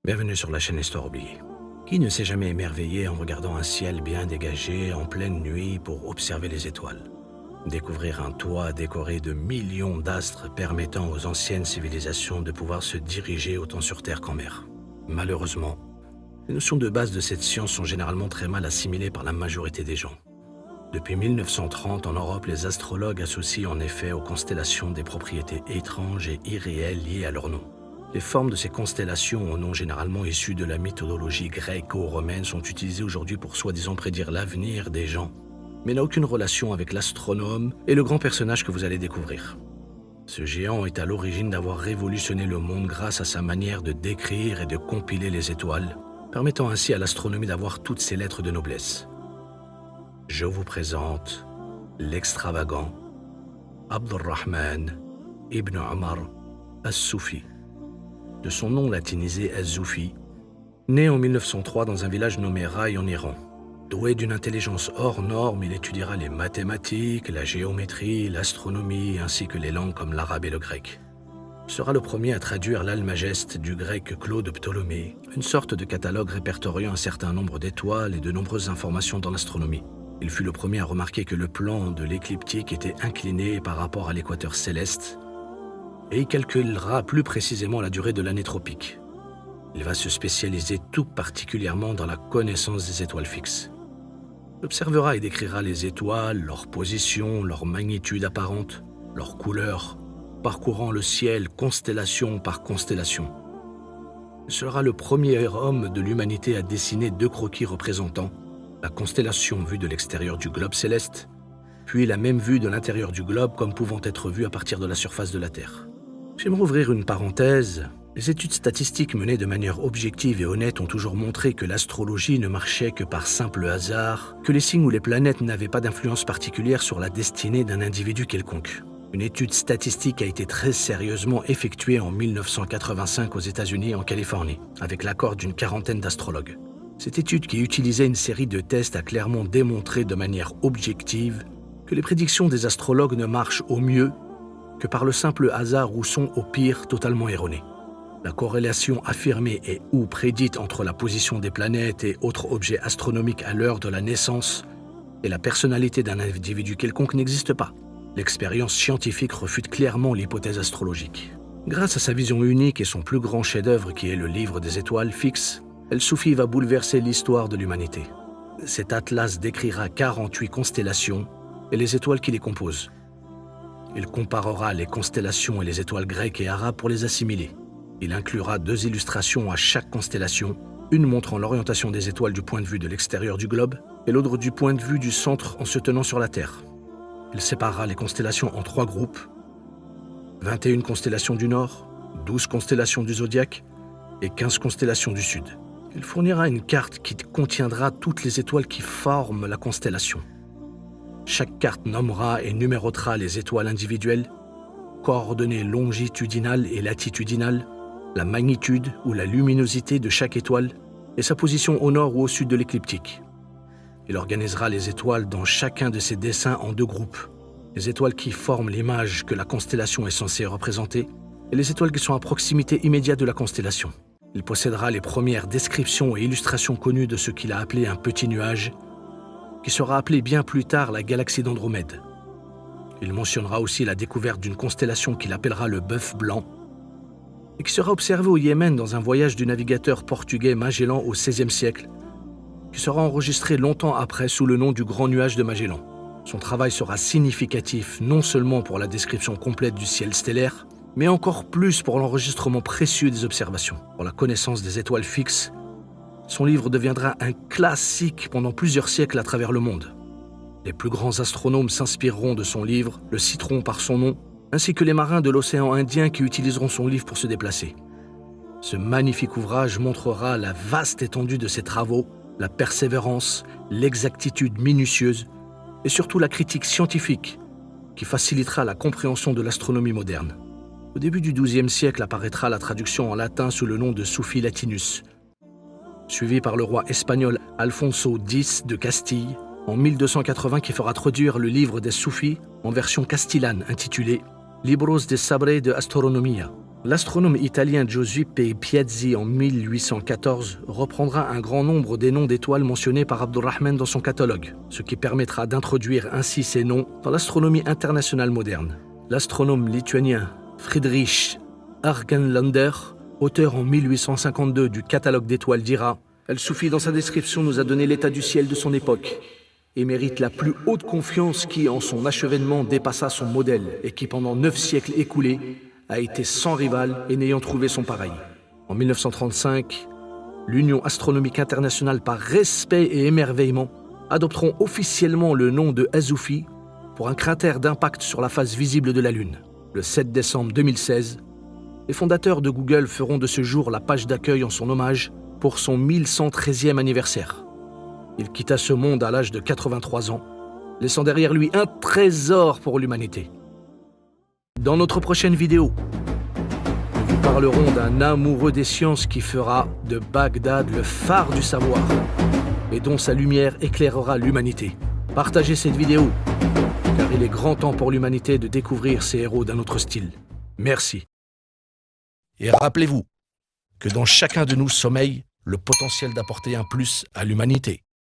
Bienvenue sur la chaîne Histoire oubliée. Qui ne s'est jamais émerveillé en regardant un ciel bien dégagé en pleine nuit pour observer les étoiles? Découvrir un toit décoré de millions d'astres permettant aux anciennes civilisations de pouvoir se diriger autant sur Terre qu'en mer. Malheureusement, les notions de base de cette science sont généralement très mal assimilées par la majorité des gens. Depuis 1930, en Europe, les astrologues associent en effet aux constellations des propriétés étranges et irréelles liées à leur nom. Les formes de ces constellations, au nom généralement issus de la mythologie gréco-romaine, sont utilisées aujourd'hui pour soi-disant prédire l'avenir des gens, mais n'a aucune relation avec l'astronome et le grand personnage que vous allez découvrir. Ce géant est à l'origine d'avoir révolutionné le monde grâce à sa manière de décrire et de compiler les étoiles, permettant ainsi à l'astronomie d'avoir toutes ses lettres de noblesse. Je vous présente l'extravagant Abdurrahman ibn Omar as-Soufi, de son nom latinisé Az-Zoufi, né en 1903 dans un village nommé Rai en Iran. Doué d'une intelligence hors norme, il étudiera les mathématiques, la géométrie, l'astronomie, ainsi que les langues comme l'arabe et le grec. Il sera le premier à traduire l'Almageste du grec Claude Ptolémée, une sorte de catalogue répertoriant un certain nombre d'étoiles et de nombreuses informations dans l'astronomie. Il fut le premier à remarquer que le plan de l'écliptique était incliné par rapport à l'équateur céleste, et il calculera plus précisément la durée de l'année tropique. Il va se spécialiser tout particulièrement dans la connaissance des étoiles fixes. Il observera et décrira les étoiles, leur position, leur magnitude apparente, leur couleur, parcourant le ciel constellation par constellation. Il sera le premier homme de l'humanité à dessiner 2 croquis représentant la constellation vue de l'extérieur du globe céleste, puis la même vue de l'intérieur du globe comme pouvant être vue à partir de la surface de la Terre. J'aimerais ouvrir une parenthèse. Les études statistiques menées de manière objective et honnête ont toujours montré que l'astrologie ne marchait que par simple hasard, que les signes ou les planètes n'avaient pas d'influence particulière sur la destinée d'un individu quelconque. Une étude statistique a été très sérieusement effectuée en 1985 aux États-Unis et en Californie, avec l'accord d'une 40aine d'astrologues. Cette étude, qui utilisait une série de tests, a clairement démontré de manière objective que les prédictions des astrologues ne marchent au mieux que par le simple hasard ou sont au pire totalement erronées. La corrélation affirmée et ou prédite entre la position des planètes et autres objets astronomiques à l'heure de la naissance et la personnalité d'un individu quelconque n'existe pas. L'expérience scientifique refute clairement l'hypothèse astrologique. Grâce à sa vision unique et son plus grand chef-d'œuvre qui est le livre des étoiles fixes, El-Soufi va bouleverser l'histoire de l'humanité. Cet atlas décrira 48 constellations et les étoiles qui les composent. Il comparera les constellations et les étoiles grecques et arabes pour les assimiler. Il inclura 2 illustrations à chaque constellation, une montrant l'orientation des étoiles du point de vue de l'extérieur du globe et l'autre du point de vue du centre en se tenant sur la Terre. Il séparera les constellations en 3 groupes, 21 constellations du Nord, 12 constellations du Zodiaque et 15 constellations du Sud. Il fournira une carte qui contiendra toutes les étoiles qui forment la constellation. Chaque carte nommera et numérotera les étoiles individuelles, coordonnées longitudinales et latitudinales, la magnitude ou la luminosité de chaque étoile et sa position au nord ou au sud de l'écliptique. Il organisera les étoiles dans chacun de ses dessins en 2 groupes. Les étoiles qui forment l'image que la constellation est censée représenter et les étoiles qui sont à proximité immédiate de la constellation. Il possédera les premières descriptions et illustrations connues de ce qu'il a appelé un petit nuage, qui sera appelé bien plus tard la galaxie d'Andromède. Il mentionnera aussi la découverte d'une constellation qu'il appellera le bœuf blanc et qui sera observée au Yémen dans un voyage du navigateur portugais Magellan au XVIe siècle, qui sera enregistré longtemps après sous le nom du Grand Nuage de Magellan. Son travail sera significatif non seulement pour la description complète du ciel stellaire, mais encore plus pour l'enregistrement précieux des observations. Pour la connaissance des étoiles fixes, son livre deviendra un classique pendant plusieurs siècles à travers le monde. Les plus grands astronomes s'inspireront de son livre, le citeront par son nom, ainsi que les marins de l'océan Indien qui utiliseront son livre pour se déplacer. Ce magnifique ouvrage montrera la vaste étendue de ses travaux, la persévérance, l'exactitude minutieuse et surtout la critique scientifique qui facilitera la compréhension de l'astronomie moderne. Au début du XIIe siècle apparaîtra la traduction en latin sous le nom de Soufi Latinus, suivi par le roi espagnol Alfonso X de Castille en 1280 qui fera traduire le livre des Soufis en version castillane intitulé Libros de Sabre de Astronomia, L'astronome italien Giuseppe Piazzi en 1814 reprendra un grand nombre des noms d'étoiles mentionnés par Abdurrahman dans son catalogue, ce qui permettra d'introduire ainsi ces noms dans l'astronomie internationale moderne. L'astronome lituanien Friedrich Argelander, auteur en 1852 du catalogue d'étoiles, dira « El-Soufi, dans sa description, nous a donné l'état du ciel de son époque et mérite la plus haute confiance qui, en son achèvement, dépassa son modèle et qui, pendant 9 siècles écoulés, a été sans rival et n'ayant trouvé son pareil. » En 1935, l'Union astronomique internationale, par respect et émerveillement, adopteront officiellement le nom de Azufi pour un cratère d'impact sur la face visible de la Lune. Le 7 décembre 2016, les fondateurs de Google feront de ce jour la page d'accueil en son hommage pour son 1113e anniversaire. Il quitta ce monde à l'âge de 83 ans, laissant derrière lui un trésor pour l'humanité. Dans notre prochaine vidéo, nous vous parlerons d'un amoureux des sciences qui fera de Bagdad le phare du savoir et dont sa lumière éclairera l'humanité. Partagez cette vidéo, car il est grand temps pour l'humanité de découvrir ces héros d'un autre style. Merci. Et rappelez-vous que dans chacun de nous sommeille le potentiel d'apporter un plus à l'humanité.